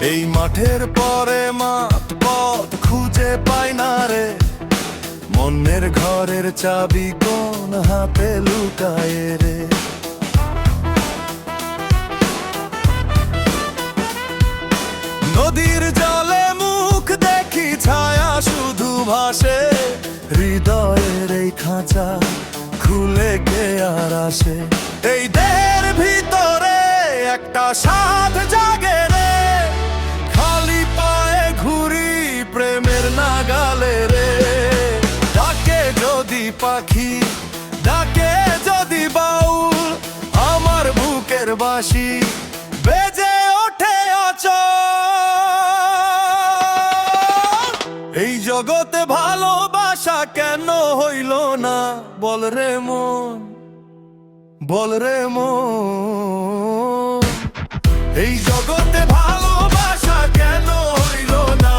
এই মাঠের পরে মাঠ পথ খুঁজে পাই না রে, মনের ঘরের চাবি কোন হাতে লুকায় রে। নদীর জলে মুখ দেখি, ছায়া শুধু ভাসে, হৃদয়ের এই খাঁচা খুলে কে আর আসে। এই দেহের ভিতরে একটা সাধ জাগে রে, খালি পায়ে ঘুরি প্রেমের নাগালে রে। ডাকে যদি পাখি, ডাকে যদি বাউল, আমার বুকের বাঁশি বেজে ওঠে অচল। এই জগতে ভালোবাসা কেন হইল না, বল রে মন, বল রে মন। এই জগতে ভালোবাসা কেন হইল না,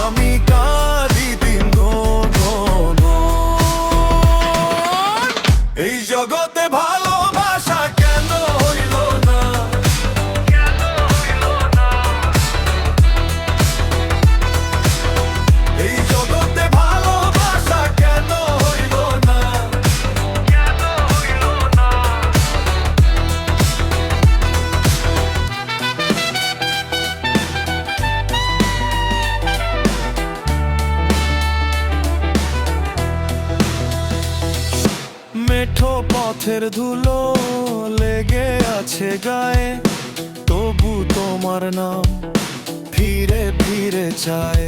আমি কাঁদি দিন গুন। এই জগতে ভালোবাসা কেন হইল না, কেন হইল না। এই জগতে ভালোবাসা কেন হইল না, কেন হইল না। মেঠো পথের ধুলো লেগে আছে গায়ে, তবু তোমার নাম ফিরে ফিরে চায়।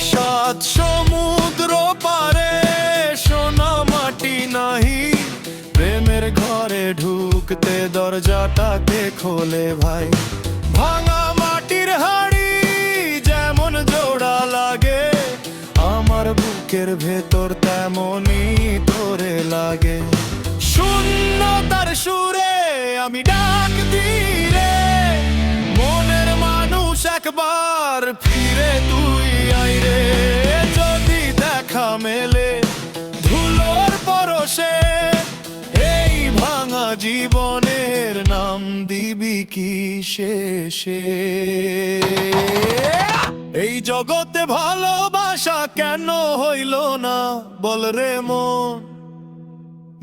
সাত সমুদ্র পারে সোনা মাটি নাহি, প্রেমের ঘরে ঢুকতে দরজাটাকে খোলে ভাই। ভাঙা মাটির হাড়ি যেমন জোড়া লাগে, আমার বুকের ভেতর তেমনি তোরে লাগে। শূন্যতার সুরে আমি ডাক দিই রে, মনের মানুষ একবার ফিরে তুই আয় রে। যদি দেখা মেলে ধুলোর পরশে, এই ভাঙা জীবনের নাম দিবি কি শেষে। এই জগতে ভালোবাসা কেন হইল না, বল রে মন,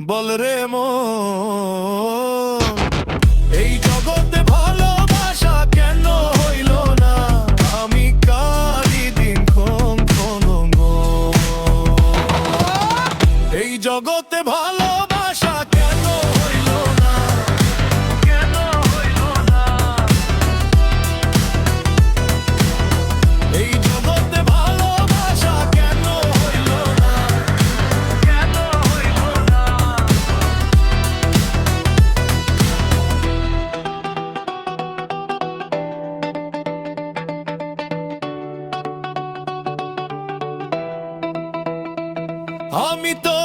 বল রে মন। এই জগতে ভালোবাসা কেন হইল না, আমি কাঁদি দিন ক্ষণ ক্ষণ। এই জগতে ভালোবাসা কেন হইল না, কেন হইল না। এই জগতে ভালোবাসা কেন হইল না, কেন হইল না। আমি তো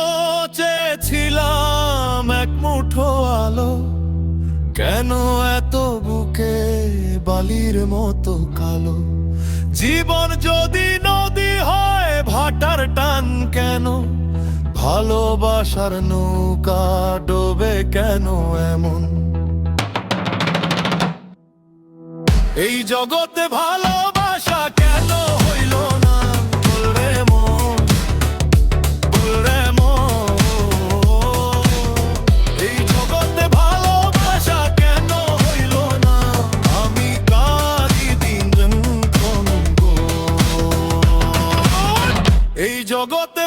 চেয়েছিলাম এক মুঠো আলো, কেন এত বুকে বালির মতো কালো। জীবন যদি নদী হয় ভাটার টান কেন, ভালোবাসার নৌকা ডোবে কেন এমন। এই জগতে ভালোবাসা কেন হইল না, বল রে মন, বল রে মন। এই জগতে ভালোবাসা কেন হইল না, আমি কাঁদি দিন ক্ষণ। এই জগতে